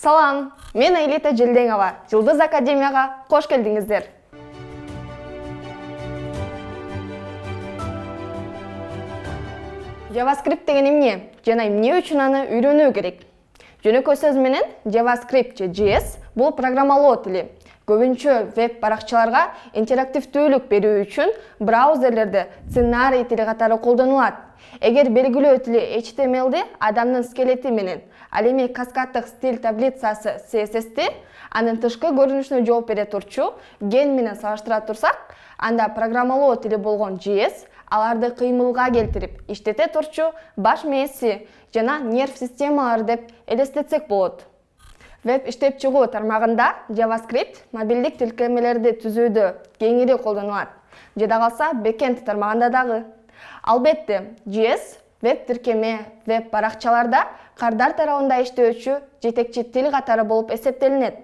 Салам, мен Айлета Желдеңова, Жылдыз Академияға қош келдіңіздер. JavaScript деген эмне? Жана эмне үчүн аны үйрөнүү керек? Жөнөкөй сөз менен JavaScript же JS бул программалоо тили. Көбүнчө веб баракчаларга интерактивдүүлүк берүү үчүн браузерлерде сценарий тили катары колдонулат. Эгер белгилөө тили HTML-ди адамдын скелети менен, ал эми каскаддык стиль таблицасы CSS-ти анын тышкы көрүнүшүнө жооп бере турчу ген менен салыштыра турсак, анда программалоо тили болгон JS аларды кыймылга келтирип, иштете турчу баш мээси жана нерв системалары деп элестетсек болот. Веб иштеп чыгуу тармагында JavaScript мобилдик тилкемелерди түзүүдө кеңири колдонулат. Жада калса бэкенд тармагында дагы. Албетте, JS веб тиркеме, веб баракчаларда кардар тарабында иштөөчү жетекчи тил катары болуп эсептелинет.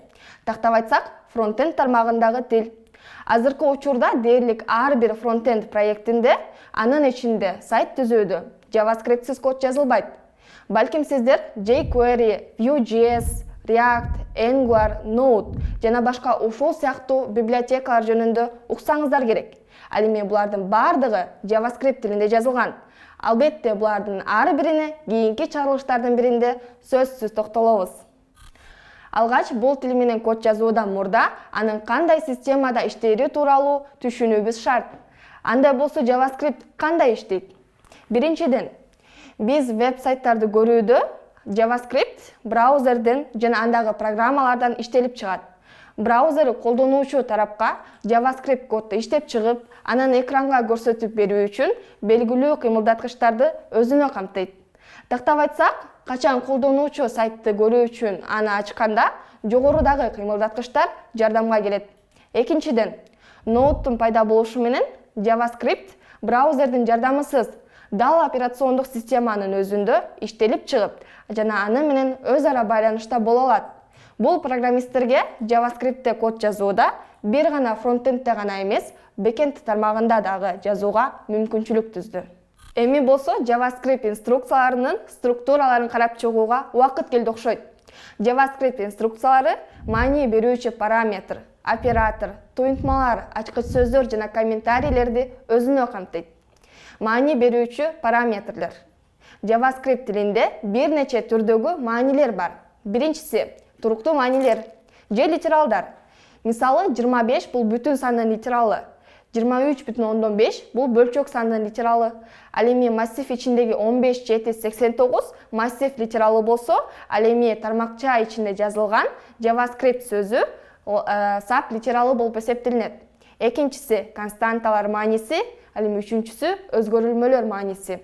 Тактап айтсак, фронтенд тармагындагы тил. Азыркы учурда дээрлик ар бир фронтенд проектинде анын ичинде сайт түзүүдө JavaScriptсиз код жазылбайт. Балким сиздер jQuery, Vue.js, React, Angular, Node жана башка ушул сыяктуу библиотекалар жөнүндө уксаңыздар керек. Ал эми булардын бардыгы JavaScript тилинде жазылган. Албетте булардын ар бирине кийинки чыгарылыштардын биринде сөзсүз токтолобуз. Алгач бул тил менен код жазуудан мурда анын кандай системада иштери тууралуу түшүнүүбүз шарт. Андай болсо JavaScript кандай иштейт? Биринчиден, биз веб-сайттарды көрүүдө JavaScript браузерден жана андагы программалардан иштелип чыгат. Браузер колдонуучу тарапка JavaScript кодду иштеп чыгып, анан экранга көрсөтүп берүү үчүн белгилүү кыймылдаткычтарды өзүнө камтыйт. Тактап айтсак, качан колдонуучу сайтты көрүү үчүн аны ачканда жогорудагы кыймылдаткычтар жардамга келет. Экинчиден, Node'дун пайда болушу менен JavaScript браузердин жардамысыз дал операциондук системанын өзүндө иштелип чыгып, жана аны менен өз ара байланышта боло алат. Бул программисттерге JavaScript'те код жазууда бир гана фронтендте гана эмес, бэкенд тармагында дагы жазууга мүмкүнчүлүк түздү. Эми болсо JavaScript инструкцияларынын структураларын карап чыгууга убакыт келди окшойт. JavaScript инструкциялары маани берүүчү параметр, оператор, туюнтмалар, ачкыч сөздөр жана комментарийлерди өзүнө камтыйт. Маани берүүчү параметрлер. JavaScript тилинде бир нече түрдөгү маанилер бар. Биринчиси туруктуу маанилер же литералдар. Мисалы 25 бул бүтүн сандын литералы, 23,5 бул бөлчөк сандын литералы. Ал эми массив ичиндеги 15, 7, 89 массив литералы болсо, ал эми тармакча ичинде жазылган JavaScript сөзү сап литералы болуп эсептелинет. Экинчиси константалар мааниси, ал эми үчүнчүсү өзгөрүлмөлөр мааниси.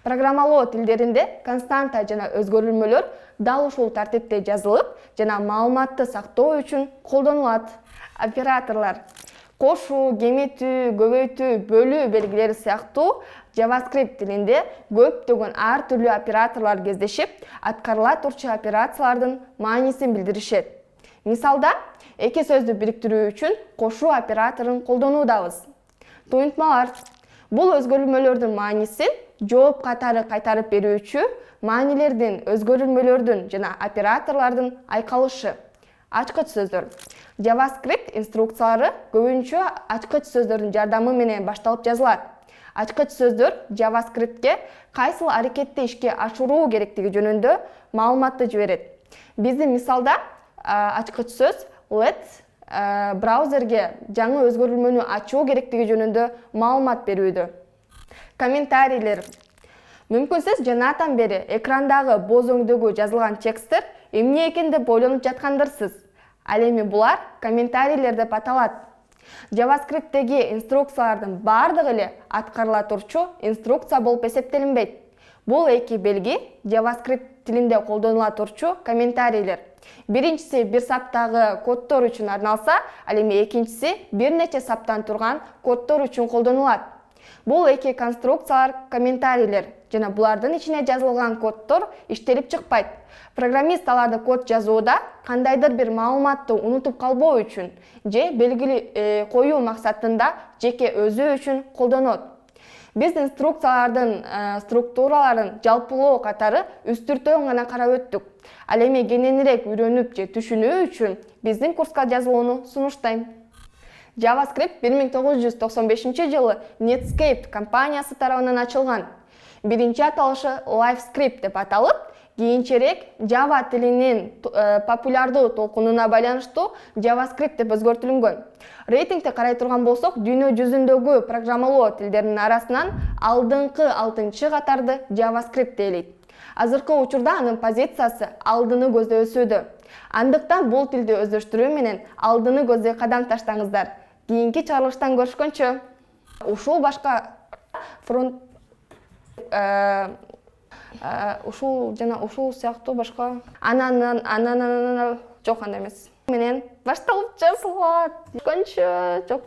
Программалоо тилдеринде константа жана өзгөрүлмөлөр дал ушул тартипте жазылып, жана маалыматты сактоо үчүн колдонулат. Операторлар кошуу, кеметүү, көбөйтүү, бөлүү белгилери сыяктуу JavaScript тилинде көптөгөн ар түрлүү операторлор кездешип, аткарыла турчу операциялардын маанисин билдиришет. Мисалда, эки сөздү бириктирүү үчүн кошуу операторун колдонуудабыз. Туюнтмалар бул өзгөрүлмөлөрдүн маанисин жооп катары кайтарып берүүчү маанилердин, өзгөрүлмөлөрдүн жана операторлордун айкалышы. Ачкыч сөздөр. JavaScript инструкциялары көбүнчө ачкыч сөздөрдүн жардамы менен башталып жазылат. Ачкыч сөздөр JavaScript'ке кайсыл аракетти ишке ашыруу керектиги жөнүндө маалыматты жиберет. Биздин мисалда ачкыч сөз let браузерге жаңы өзгөрүлмөнү ачуу керектиги жөнүндө маалымат берүүдө. Комментарийлер. Мүмкүн сиз жанатан бери экрандагы боз өңдөгү жазылган тексттер эмне экен деп ойлонуп жаткандырсыз. Ал эми булар комментарийлер деп аталат. JavaScript'теги инструкциялардын бардыгы эле аткарыла турчу инструкция болуп эсептелинбейт. Бул эки белги JavaScript тилинде колдонула турчу комментарийлер. Биринчиси бир саптагы коддор үчүн арналса, ал эми экинчиси бир нече саптан турган коддор үчүн колдонулат. Бул эки конструкциялар комментарийлер жана булардын ичине жазылган коддор иштелип чыкпайт. Программист аларды код жазууда кандайдыр бир маалыматты унутуп калбоо үчүн же белгили коюу максатында жеке өзү үчүн колдонот. Биз структураларын жалпылоо катары үстүртөн гана карап өттүк. Ал эми кененирээк үйрөнүп же түшүнүү үчүн биздин курска жазылууну сунуштайм. JavaScript 1995-жылы Netscape компаниясы тарабынан ачылган. Биринчи аталышы LiveScript деп аталып, кийинчерээк Java тилинин популярдуу толкунуна байланыштуу JavaScript деп өзгөртүлгөн. Рейтингти карай турган болсок, дүйнө жүзүндөгү программалоо тилдеринин арасынан алдыңкы 6-чы катарды JavaScript ээлейт. Азыркы учурда анын позициясы алдыны көздөй өсүүдө. Андыктан бул тилди өздөштүрүү менен алдыны көздөй кадам таштаңыздар. Кийинки чыгарылыштан көрүшкөнчө. Ушул башка фронт ушул жана ушул сыяктуу башка жок андай эмес. Менен башталып жазылат. Көрүшкөнчө жок.